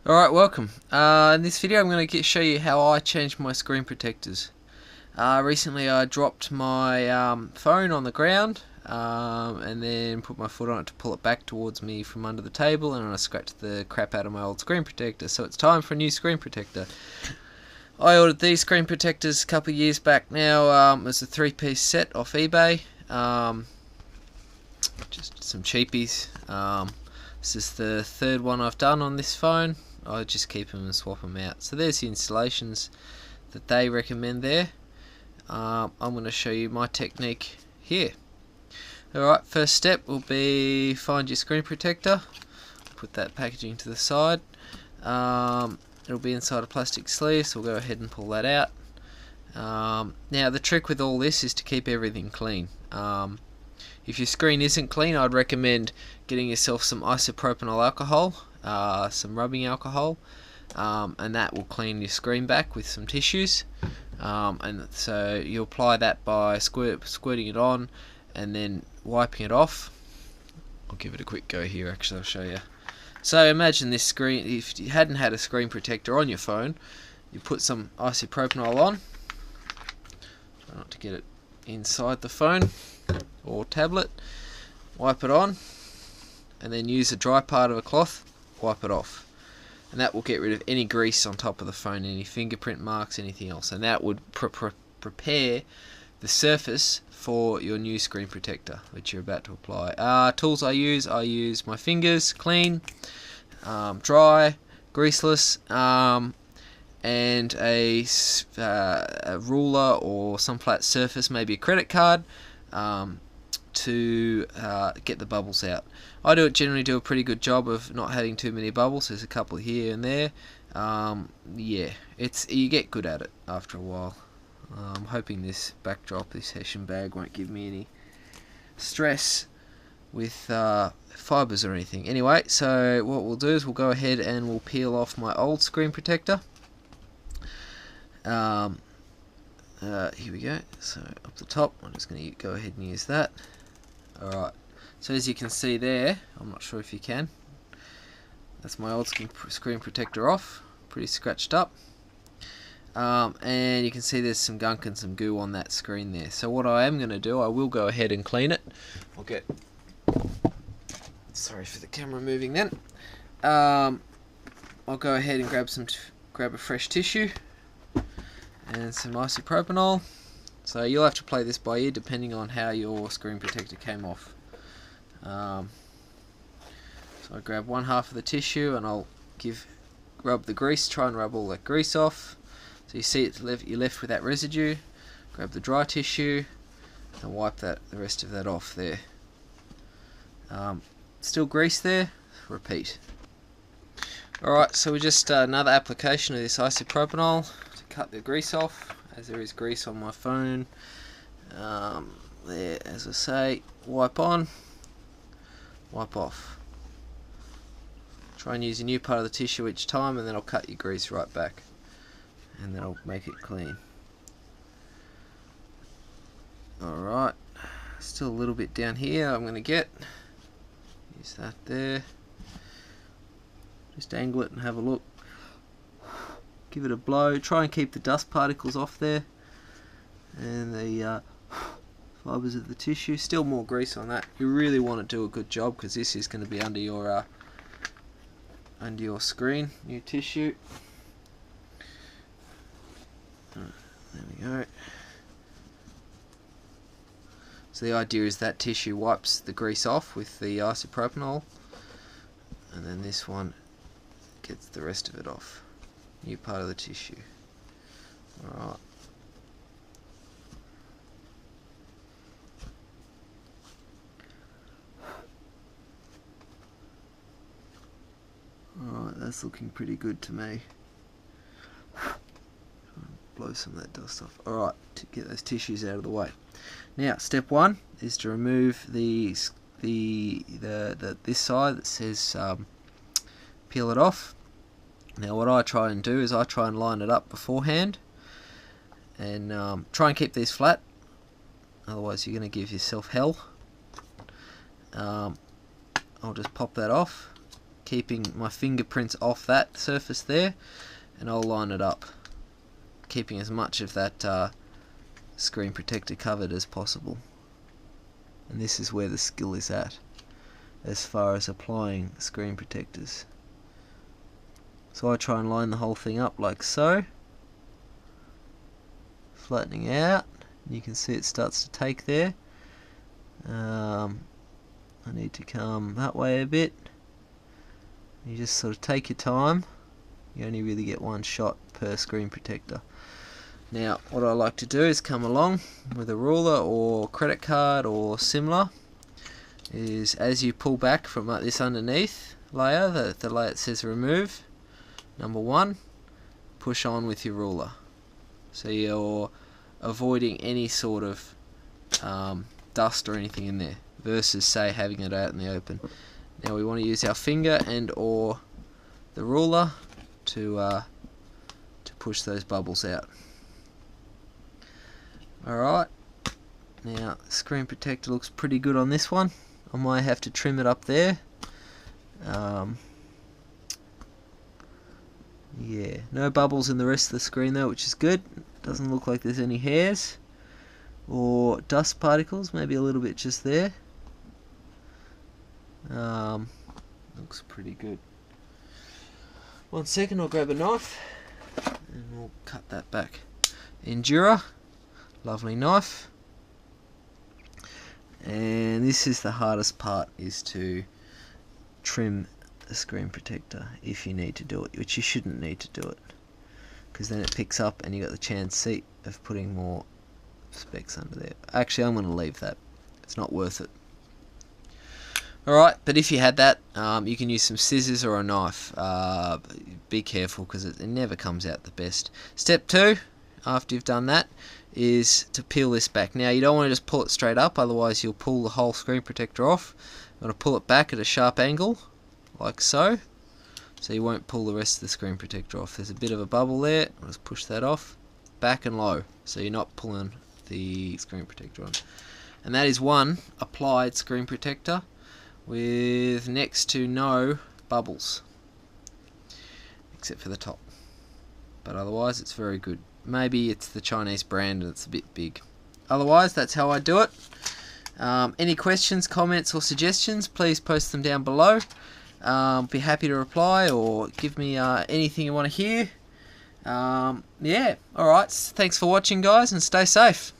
Alright, welcome. In this video I'm going to show you how I changed my screen protectors. Recently I dropped my phone on the ground and then put my foot on it to pull it back towards me from under the table, and I scratched the crap out of my old screen protector, so it's time for a new screen protector. I ordered these screen protectors a couple of years back now. It was a 3-piece set off eBay. Just some cheapies. This is the third one I've done on this phone. I just keep them and swap them out. So there's the installations that they recommend there. I'm going to show you my technique here. Alright, first step will be find your screen protector. Put that packaging to the side. It'll be inside a plastic sleeve, so we'll go ahead and pull that out. Now the trick with all this is to keep everything clean. If your screen isn't clean, I'd recommend getting yourself some isopropanol alcohol, some rubbing alcohol, and that will clean your screen back with some tissues. And so you apply that by squirting it on and then wiping it off. I'll give it a quick go here, actually I'll show you. So imagine this screen, if you hadn't had a screen protector on your phone, you put some isopropanol on. Try not to get it inside the phone or tablet. Wipe it on and then use a dry part of a cloth, wipe it off, and that will get rid of any grease on top of the phone, any fingerprint marks, anything else, and that would prepare the surface for your new screen protector which you're about to apply. Tools I use my fingers, clean, dry, greaseless, and a ruler or some flat surface, maybe a credit card, to get the bubbles out. I generally do a pretty good job of not having too many bubbles. There's a couple here and there. Yeah, you get good at it after a while. I'm hoping this backdrop, this Hessian bag, won't give me any stress with fibres or anything. Anyway, so what we'll do is we'll go ahead and we'll peel off my old screen protector. Here we go. So up the top, I'm just going to go ahead and use that. Alright, so as you can see there, I'm not sure if you can, that's my old screen protector off, pretty scratched up. And you can see there's some gunk and some goo on that screen there. So what I am going to do, I will go ahead and clean it. Sorry for the camera moving then. I'll go ahead and grab a fresh tissue and some isopropanol. So you'll have to play this by ear depending on how your screen protector came off. So I grab one half of the tissue and I'll rub the grease, try and rub all that grease off. So you see you're left with that residue. Grab the dry tissue and wipe the rest of that off there. Still grease there, repeat. Alright, so we just another application of this isopropanol to cut the grease off, as there is grease on my phone. There, as I say, wipe on, wipe off. Try and use a new part of the tissue each time, and then I'll cut your grease right back, and then I'll make it clean. Alright, still a little bit down here I'm going to use that there. Just angle it and have a look. Give it a blow. Try and keep the dust particles off there. And the fibres of the tissue. Still more grease on that. You really want to do a good job because this is going to be under your screen. New tissue. There we go. So the idea is that tissue wipes the grease off with the isopropanol, and then this one gets the rest of it off. New part of the tissue. Alright. Alright, that's looking pretty good to me. Blow some of that dust off. Alright, to get those tissues out of the way. Now, step one is to remove this side that says peel it off. Now what I try and do is I try and line it up beforehand and try and keep these flat, otherwise you're going to give yourself hell. I'll just pop that off keeping my fingerprints off that surface there, and I'll line it up, keeping as much of that screen protector covered as possible. And this is where the skill is at as far as applying screen protectors. So I try and line the whole thing up like so, flattening out. You can see it starts to take there. I need to come that way a bit. You just sort of take your time. You only really get one shot per screen protector. Now what I like to do is come along with a ruler or credit card or similar, is as you pull back from this underneath layer, the layer that says remove, number 1, push on with your ruler. So you're avoiding any sort of dust or anything in there, versus say having it out in the open. Now we want to use our finger and or the ruler to push those bubbles out. Alright, now the screen protector looks pretty good on this one. I might have to trim it up there. Yeah, no bubbles in the rest of the screen though, which is good. Doesn't look like there's any hairs or dust particles, maybe a little bit just there. Looks pretty good. 1 second, I'll grab a knife and we'll cut that back. Endura, lovely knife. And this is the hardest part, is to trim the screen protector if you need to do it, which you shouldn't need to do it, because then it picks up and you got the chance of putting more specks under there. Actually, I'm going to leave that. It's not worth it. Alright, but if you had that, you can use some scissors or a knife. Be careful, because it never comes out the best. Step 2, after you've done that, is to peel this back. Now you don't want to just pull it straight up, otherwise you'll pull the whole screen protector off. You want to pull it back at a sharp angle, like so. So you won't pull the rest of the screen protector off. There's a bit of a bubble there, I'll just push that off. Back and low, so you're not pulling the screen protector on. And that is one applied screen protector with next to no bubbles, except for the top. But otherwise it's very good. Maybe it's the Chinese brand and it's a bit big. Otherwise, that's how I do it. Any questions, comments or suggestions, please post them down below. Be happy to reply, or give me anything you want to hear. Yeah, alright, thanks for watching guys, and stay safe.